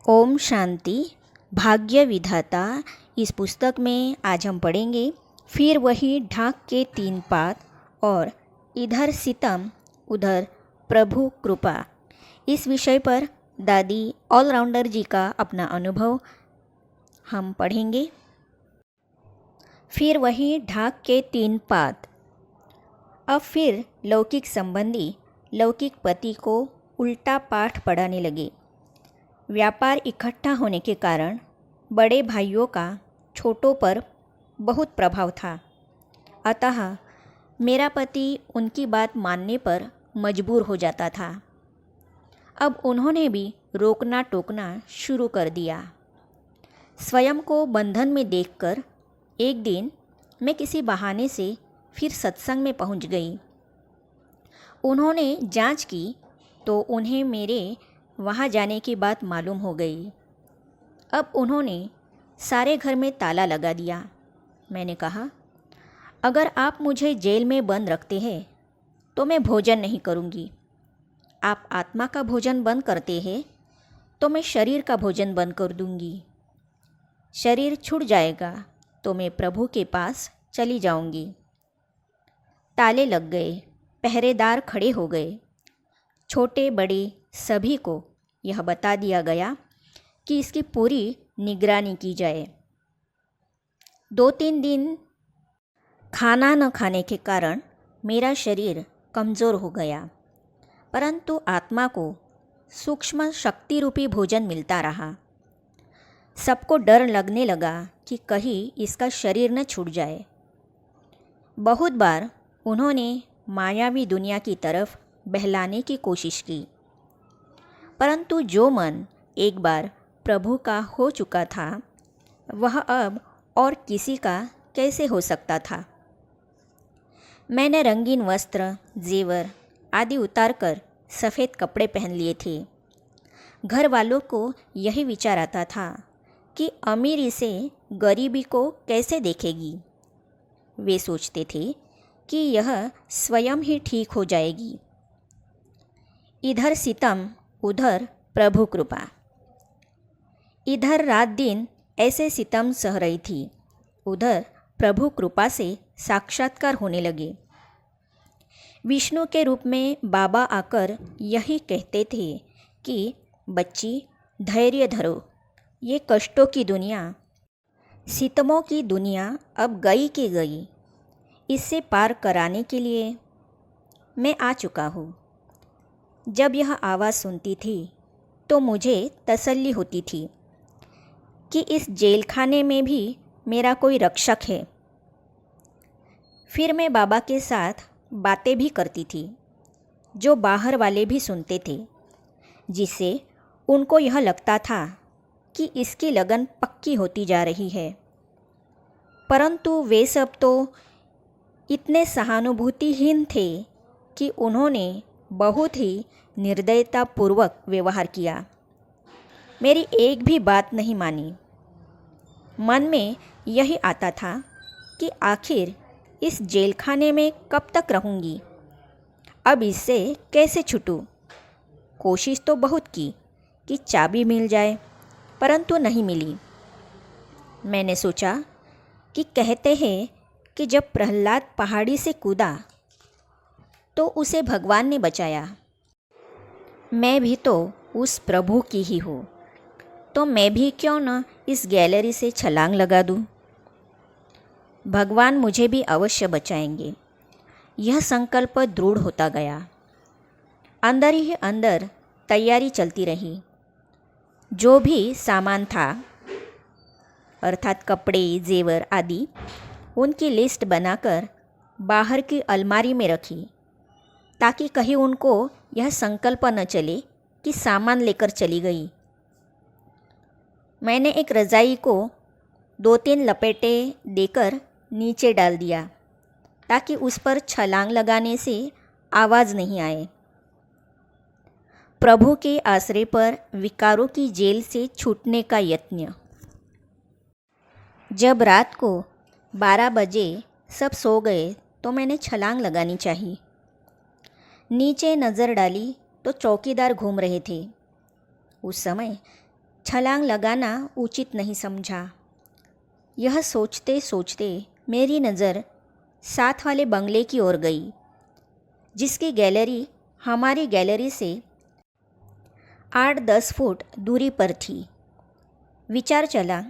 ओम शांति। भाग्य विधाता इस पुस्तक में आज हम पढ़ेंगे फिर वही ढाक के 3 पात और इधर सितम उधर प्रभु कृपा। इस विषय पर दादी ऑलराउंडर जी का अपना अनुभव हम पढ़ेंगे। फिर वही ढाक के 3 पात। अब फिर लौकिक संबंधी लौकिक पति को उल्टा पाठ पढ़ाने लगे। व्यापार इकट्ठा होने के कारण बड़े भाइयों का छोटों पर बहुत प्रभाव था, अतः मेरा पति उनकी बात मानने पर मजबूर हो जाता था। अब उन्होंने भी रोकना टोकना शुरू कर दिया। स्वयं को बंधन में देखकर एक दिन मैं किसी बहाने से फिर सत्संग में पहुंच गई। उन्होंने जांच की तो उन्हें मेरे वहाँ जाने की बात मालूम हो गई। अब उन्होंने सारे घर में ताला लगा दिया। मैंने कहा, अगर आप मुझे जेल में बंद रखते हैं तो मैं भोजन नहीं करूँगी। आप आत्मा का भोजन बंद करते हैं तो मैं शरीर का भोजन बंद कर दूँगी। शरीर छूट जाएगा तो मैं प्रभु के पास चली जाऊँगी। ताले लग गए, पहरेदार खड़े हो गए। छोटे बड़े सभी को यह बता दिया गया कि इसकी पूरी निगरानी की जाए। 2-3 दिन खाना न खाने के कारण मेरा शरीर कमज़ोर हो गया, परंतु आत्मा को सूक्ष्म शक्ति रूपी भोजन मिलता रहा। सबको डर लगने लगा कि कहीं इसका शरीर न छूट जाए। बहुत बार उन्होंने मायावी दुनिया की तरफ बहलाने की कोशिश की, परंतु जो मन एक बार प्रभु का हो चुका था वह अब और किसी का कैसे हो सकता था। मैंने रंगीन वस्त्र, जेवर आदि उतारकर सफ़ेद कपड़े पहन लिए थे। घर वालों को यही विचार आता था कि अमीरी से गरीबी को कैसे देखेगी। वे सोचते थे कि यह स्वयं ही ठीक हो जाएगी। इधर सितम उधर प्रभु कृपा। इधर रात दिन ऐसे सितम सह रही थी, उधर प्रभु कृपा से साक्षात्कार होने लगे। विष्णु के रूप में बाबा आकर यही कहते थे कि बच्ची धैर्य धरो, ये कष्टों की दुनिया, सितमों की दुनिया अब गई की गई। इससे पार कराने के लिए मैं आ चुका हूँ। जब यह आवाज़ सुनती थी तो मुझे तसल्ली होती थी कि इस जेल खाने में भी मेरा कोई रक्षक है। फिर मैं बाबा के साथ बातें भी करती थी जो बाहर वाले भी सुनते थे, जिससे उनको यह लगता था कि इसकी लगन पक्की होती जा रही है। परंतु वे सब तो इतने सहानुभूतिहीन थे कि उन्होंने बहुत ही निर्दयतापूर्वक व्यवहार किया। मेरी एक भी बात नहीं मानी। मन में यही आता था कि आखिर इस जेल खाने में कब तक रहूँगी, अब इससे कैसे छूटूँ। कोशिश तो बहुत की कि चाबी मिल जाए, परंतु नहीं मिली। मैंने सोचा कि कहते हैं कि जब प्रहलाद पहाड़ी से कूदा तो उसे भगवान ने बचाया। मैं भी तो उस प्रभु की ही हूँ, तो मैं भी क्यों न इस गैलरी से छलांग लगा दूँ। भगवान मुझे भी अवश्य बचाएंगे। यह संकल्प दृढ़ होता गया। अंदर ही अंदर तैयारी चलती रही। जो भी सामान था, अर्थात कपड़े, जेवर आदि, उनकी लिस्ट बनाकर बाहर की अलमारी में रखी, ताकि कहीं उनको यह संकल्प न चले कि सामान लेकर चली गई। मैंने एक रज़ाई को 2-3 लपेटें देकर नीचे डाल दिया, ताकि उस पर छलांग लगाने से आवाज़ नहीं आए। प्रभु के आश्रय पर विकारों की जेल से छूटने का यत्न। जब रात को 12 बजे सब सो गए तो मैंने छलांग लगानी चाहिए। नीचे नज़र डाली तो चौकीदार घूम रहे थे। उस समय छलांग लगाना उचित नहीं समझा। यह सोचते सोचते मेरी नज़र साथ वाले बंगले की ओर गई, जिसकी गैलरी हमारी गैलरी से 8-10 फुट दूरी पर थी। विचार चला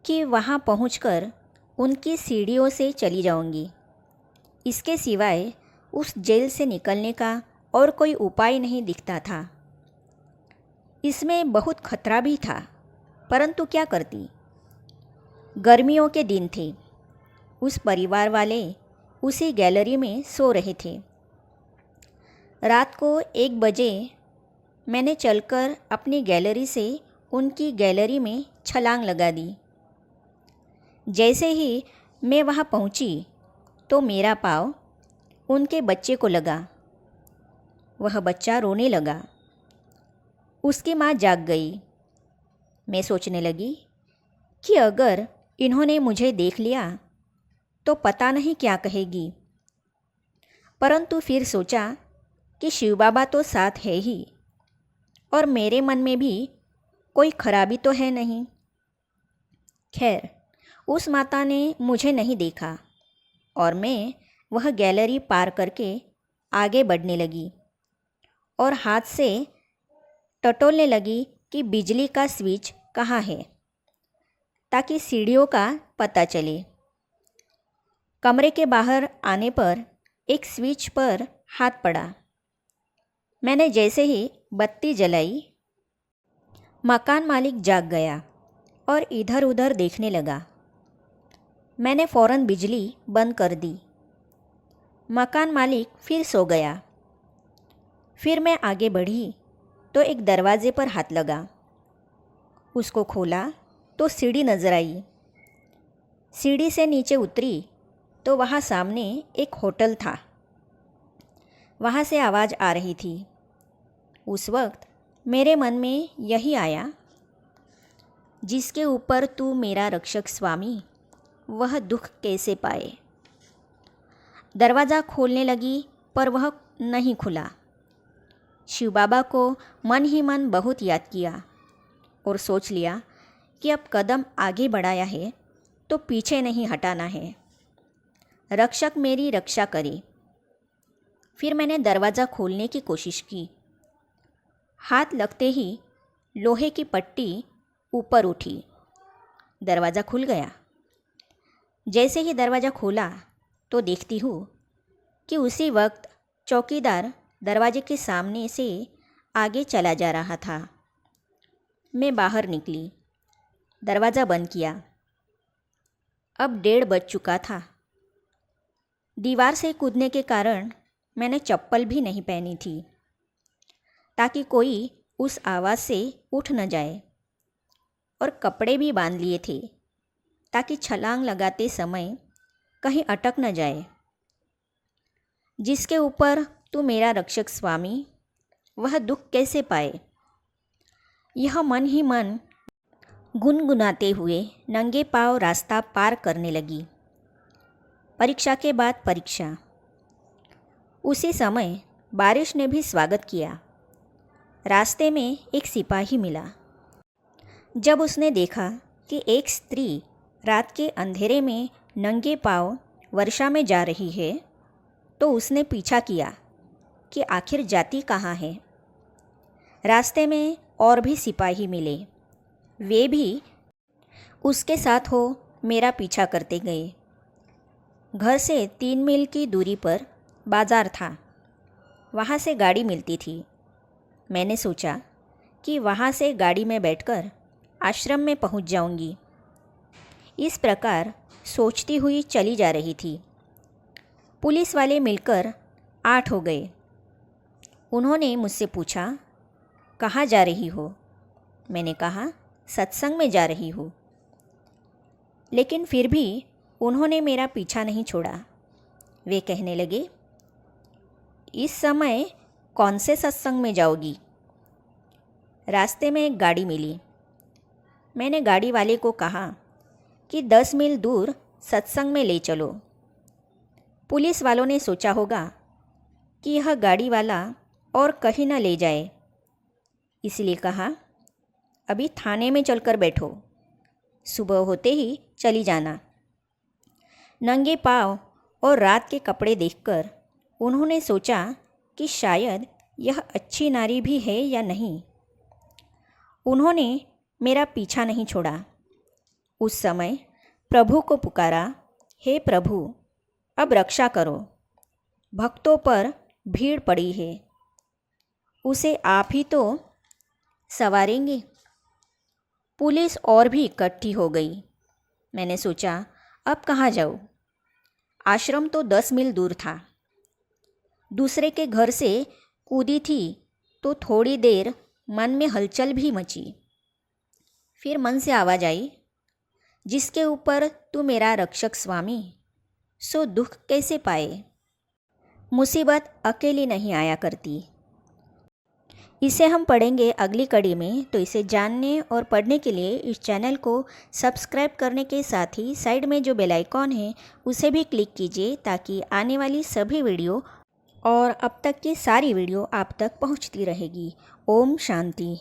कि वहाँ पहुंचकर उनकी सीढ़ियों से चली जाऊंगी। इसके सिवाय उस जेल से निकलने का और कोई उपाय नहीं दिखता था। इसमें बहुत खतरा भी था, परंतु क्या करती। गर्मियों के दिन थे। उस परिवार वाले उसी गैलरी में सो रहे थे। रात को 1 बजे मैंने चलकर अपनी गैलरी से उनकी गैलरी में छलांग लगा दी। जैसे ही मैं वहाँ पहुँची तो मेरा पाँव उनके बच्चे को लगा। वह बच्चा रोने लगा। उसकी माँ जाग गई। मैं सोचने लगी कि अगर इन्होंने मुझे देख लिया तो पता नहीं क्या कहेगी। परंतु फिर सोचा कि शिव बाबा तो साथ है ही, और मेरे मन में भी कोई खराबी तो है नहीं। खैर, उस माता ने मुझे नहीं देखा और मैं वह गैलरी पार करके आगे बढ़ने लगी और हाथ से टटोलने लगी कि बिजली का स्विच कहाँ है, ताकि सीढ़ियों का पता चले। कमरे के बाहर आने पर एक स्विच पर हाथ पड़ा। मैंने जैसे ही बत्ती जलाई, मकान मालिक जाग गया और इधर उधर देखने लगा। मैंने फ़ौरन बिजली बंद कर दी। मकान मालिक फिर सो गया। फिर मैं आगे बढ़ी तो एक दरवाजे पर हाथ लगा। उसको खोला तो सीढ़ी नज़र आई। सीढ़ी से नीचे उतरी तो वहाँ सामने एक होटल था। वहाँ से आवाज़ आ रही थी। उस वक्त मेरे मन में यही आया, जिसके ऊपर तू मेरा रक्षक स्वामी, वह दुख कैसे पाए। दरवाज़ा खोलने लगी पर वह नहीं खुला। शिव बाबा को मन ही मन बहुत याद किया और सोच लिया कि अब कदम आगे बढ़ाया है तो पीछे नहीं हटाना है। रक्षक मेरी रक्षा करे। फिर मैंने दरवाज़ा खोलने की कोशिश की। हाथ लगते ही लोहे की पट्टी ऊपर उठी। दरवाज़ा खुल गया। जैसे ही दरवाज़ा खोला तो देखती हूँ कि उसी वक्त चौकीदार दरवाजे के सामने से आगे चला जा रहा था। मैं बाहर निकली, दरवाज़ा बंद किया। अब 1:30 बज चुका था। दीवार से कूदने के कारण मैंने चप्पल भी नहीं पहनी थी, ताकि कोई उस आवाज़ से उठ न जाए, और कपड़े भी बांध लिए थे ताकि छलांग लगाते समय कहीं अटक न जाए। जिसके ऊपर तू मेरा रक्षक स्वामी, वह दुख कैसे पाए। यह मन ही मन गुनगुनाते हुए नंगे पांव रास्ता पार करने लगी। परीक्षा के बाद परीक्षा। उसी समय बारिश ने भी स्वागत किया। रास्ते में एक सिपाही मिला। जब उसने देखा कि एक स्त्री रात के अंधेरे में नंगे पांव वर्षा में जा रही है, तो उसने पीछा किया कि आखिर जाती कहाँ है। रास्ते में और भी सिपाही मिले। वे भी उसके साथ हो मेरा पीछा करते गए। घर से 3 मील की दूरी पर बाज़ार था। वहाँ से गाड़ी मिलती थी। मैंने सोचा कि वहाँ से गाड़ी में बैठकर आश्रम में पहुँच जाऊँगी। इस प्रकार सोचती हुई चली जा रही थी। पुलिस वाले मिलकर 8 हो गए। उन्होंने मुझसे पूछा, कहाँ जा रही हो? मैंने कहा, सत्संग में जा रही हूँ। लेकिन फिर भी उन्होंने मेरा पीछा नहीं छोड़ा। वे कहने लगे, इस समय कौन से सत्संग में जाओगी? रास्ते में एक गाड़ी मिली। मैंने गाड़ी वाले को कहा कि 10 मील दूर सत्संग में ले चलो। पुलिस वालों ने सोचा होगा कि यह गाड़ी वाला और कहीं न ले जाए, इसलिए कहा, अभी थाने में चलकर बैठो, सुबह होते ही चली जाना। नंगे पाँव और रात के कपड़े देखकर उन्होंने सोचा कि शायद यह अच्छी नारी भी है या नहीं। उन्होंने मेरा पीछा नहीं छोड़ा। उस समय प्रभु को पुकारा, हे प्रभु, अब रक्षा करो, भक्तों पर भीड़ पड़ी है, उसे आप ही तो संवारेंगे। पुलिस और भी इकट्ठी हो गई। मैंने सोचा, अब कहाँ जाऊँ? आश्रम तो 10 मील दूर था। दूसरे के घर से कूदी थी तो थोड़ी देर मन में हलचल भी मची। फिर मन से आवाज आई, जिसके ऊपर तू मेरा रक्षक स्वामी, सो दुख कैसे पाए। मुसीबत अकेली नहीं आया करती। इसे हम पढ़ेंगे अगली कड़ी में, तो इसे जानने और पढ़ने के लिए इस चैनल को सब्सक्राइब करने के साथ ही साइड में जो बेल आइकॉन है उसे भी क्लिक कीजिए, ताकि आने वाली सभी वीडियो और अब तक की सारी वीडियो आप तक पहुंचती रहेगी। ओम शांति।